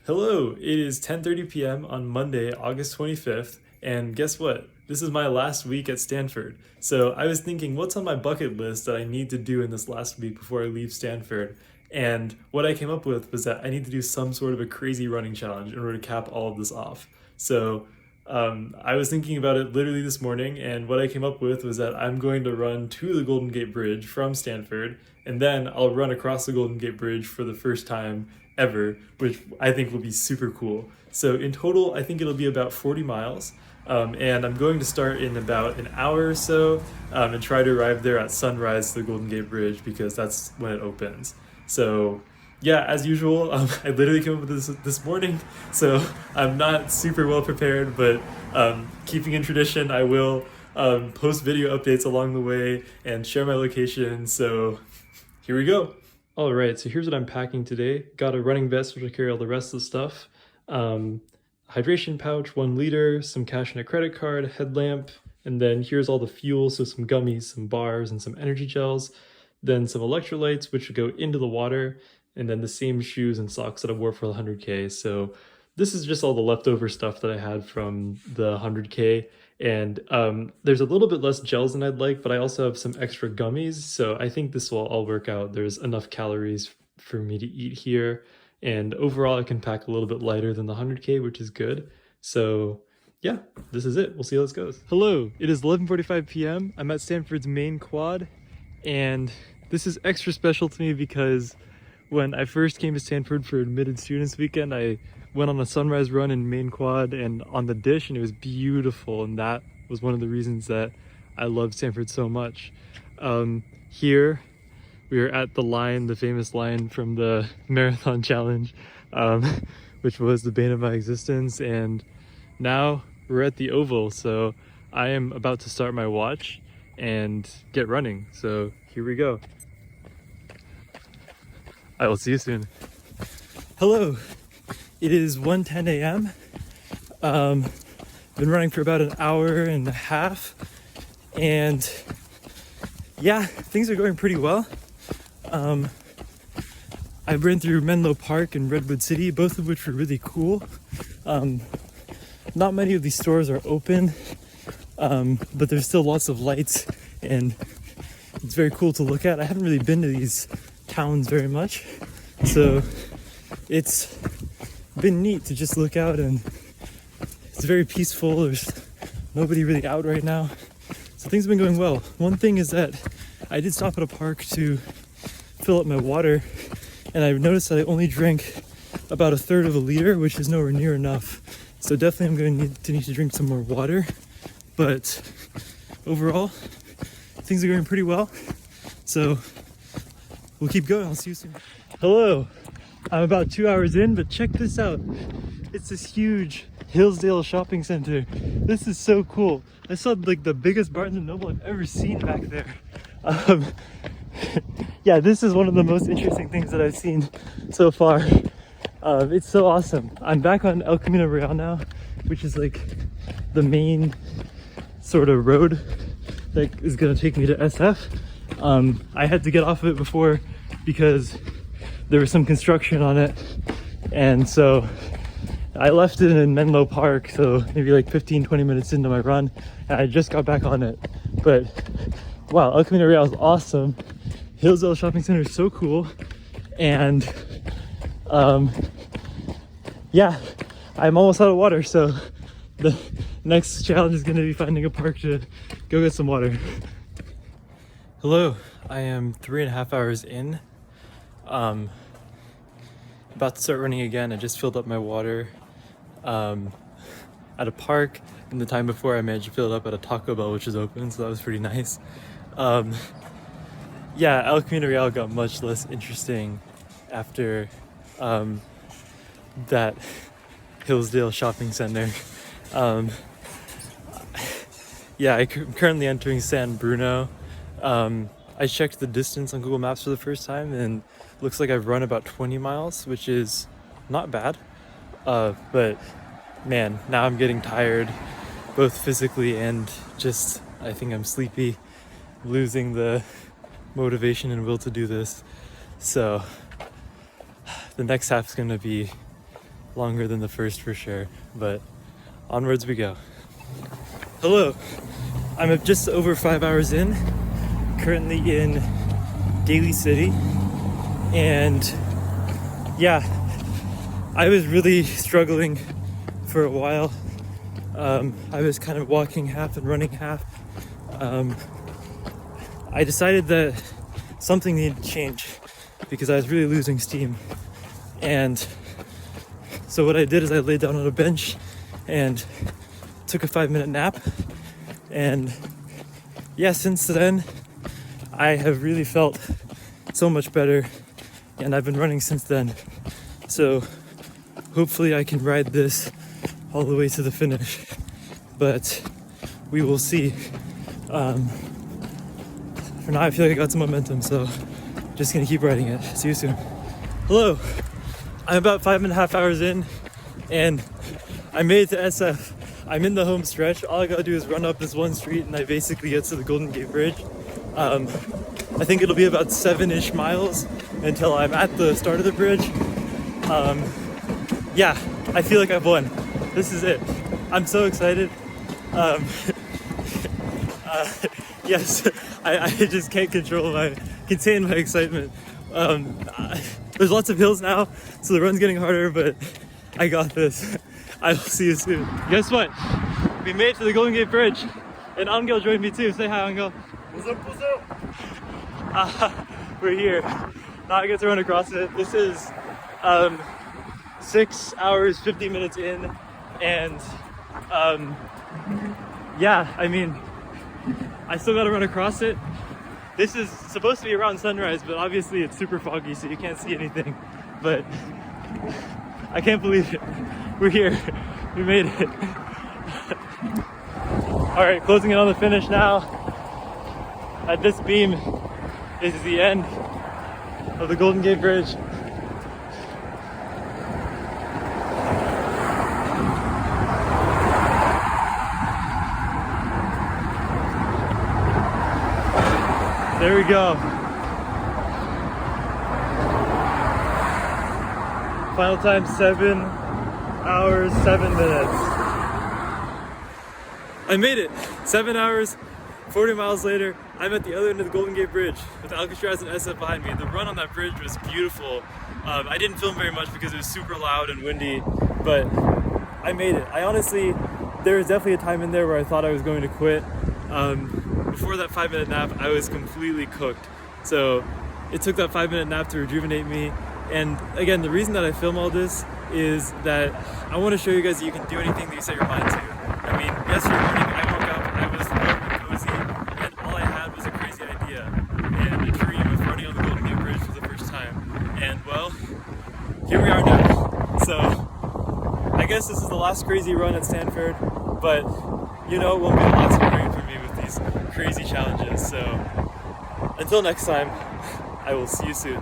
Hello, it is 10:30 p.m. on Monday, August 25th, and guess what? This is my last week at Stanford. So I was thinking, what's on my bucket list that I need to do in this last week before I leave Stanford? And what I came up with was that I need to do some sort of a crazy running challenge in order to cap all of this off. So I was thinking about it literally this morning, and what I came up with was that I'm going to run to the Golden Gate Bridge from Stanford, and then I'll run across the Golden Gate Bridge for the first time ever, which I think will be super cool. So in total, I think it'll be about 40 miles. And I'm going to start in about an hour or so and try to arrive there at sunrise to the Golden Gate Bridge because that's when it opens. So yeah, as usual, I literally came up with this morning, so I'm not super well prepared, but keeping in tradition, I will post video updates along the way and share my location. So here we go. All right, so here's what I'm packing today. Got a running vest, which will carry all the rest of the stuff. Hydration pouch, 1 liter, some cash and a credit card, a headlamp, and then here's all the fuel, so some gummies, some bars, and some energy gels. Then some electrolytes, which would go into the water, and then the same shoes and socks that I wore for the 100K. So this is just all the leftover stuff that I had from the 100K. And there's a little bit less gels than I'd like, but I also have some extra gummies. So I think this will all work out. There's enough calories for me to eat here. And overall, I can pack a little bit lighter than the 100K, which is good. So yeah, this is it. We'll see how this goes. Hello, it is 11:45 p.m. I'm at Stanford's main quad. And this is extra special to me because when I first came to Stanford for admitted students weekend, I went on a sunrise run in main quad and on the dish, and it was beautiful. And that was one of the reasons that I love Stanford so much. Here we are at the line, the famous line from the marathon challenge, which was the bane of my existence. And now we're at the oval. So I am about to start my watch and get running. So here we go. I will see you soon. Hello, it is 1:10 a.m. Been running for about an hour and a half, and yeah, things are going pretty well. I ran through Menlo Park and Redwood City, both of which were really cool. Not many of these stores are open, but there's still lots of lights, and it's very cool to look at. I haven't really been to these towns very much, so it's been neat to just look out, and it's very peaceful. There's nobody really out right now, so things have been going well. One thing is that I did stop at a park to fill up my water, and I noticed that I only drank about 1/3 of a liter, which is nowhere near enough. So definitely I'm going to need to drink some more water, but overall things are going pretty well, so we'll keep going. I'll see you soon. Hello, I'm about 2 hours in, but check this out. It's this huge Hillsdale shopping center. This is so cool. I saw like the biggest Barnes & Noble I've ever seen back there. Yeah, this is one of the most interesting things that I've seen so far. It's so awesome. I'm back on El Camino Real now, which is like the main sort of road that is gonna take me to SF. I had to get off of it before because there was some construction on it, and so I left it in Menlo Park, so maybe like 15-20 minutes into my run, and I just got back on it. But wow, El Camino Real is awesome. Hillsdale Shopping Center is so cool, and yeah, I'm almost out of water, so the next challenge is going to be finding a park to go get some water. Hello, I am 3.5 hours in. About to start running again. I just filled up my water at a park, and the time before I managed to fill it up at a Taco Bell, which is open, so that was pretty nice. Yeah, El Camino Real got much less interesting after that Hillsdale shopping center. Yeah, I'm currently entering San Bruno. I checked the distance on Google Maps for the first time, and looks like I've run about 20 miles, which is not bad. But man, now I'm getting tired, both physically and just, I think I'm sleepy, losing the motivation and will to do this. So the next half is going to be longer than the first for sure, but onwards we go. Hello, I'm just over 5 hours in, currently in Daly City, and yeah, I was really struggling for a while. I was kind of walking half and running half. I decided that something needed to change because I was really losing steam. And so what I did is I laid down on a bench and took a 5-minute nap. And yeah, since then, I have really felt so much better, and I've been running since then. So hopefully I can ride this all the way to the finish, but we will see. For now, I feel like I got some momentum, so just gonna keep riding it. See you soon. Hello, I'm about 5.5 hours in, and I made it to SF. I'm in the home stretch. All I gotta do is run up this one street, and I basically get to the Golden Gate Bridge. I think it'll be about 7-ish miles until I'm at the start of the bridge. Yeah, I feel like I've won. This is it. I'm so excited. Yes, I just can't contain my excitement. There's lots of hills now, so the run's getting harder, but I got this. I will see you soon. Guess what? We made it to the Golden Gate Bridge, and Angel joined me too. Say hi, Angel. What's up, what's up? We're here. Now I get to run across it. This is 6 hours, 50 minutes in, and yeah, I mean, I still gotta run across it. This is supposed to be around sunrise, but obviously it's super foggy, so you can't see anything. But I can't believe it. We're here. We made it. All right, closing in on the finish now. At this beam is the end of the Golden Gate Bridge. There we go. Final time 7 hours, 7 minutes. I made it. 7 hours, 40 miles later, I'm at the other end of the Golden Gate Bridge with Alcatraz and SF behind me. The run on that bridge was beautiful. I didn't film very much because it was super loud and windy, but I made it. There was definitely a time in there where I thought I was going to quit. Before that 5-minute nap, I was completely cooked. So it took that 5-minute nap to rejuvenate me. And again, the reason that I film all this is that I want to show you guys that you can do anything that you set your mind to. I mean, yesterday morning I woke up, I was warm and cozy, and all I had was a crazy idea and a dream of running on the Golden Gate Bridge for the first time. And well, here we are now. So I guess this is the last crazy run at Stanford, but you know, it won't be the last one running for me with these crazy challenges. So until next time, I will see you soon.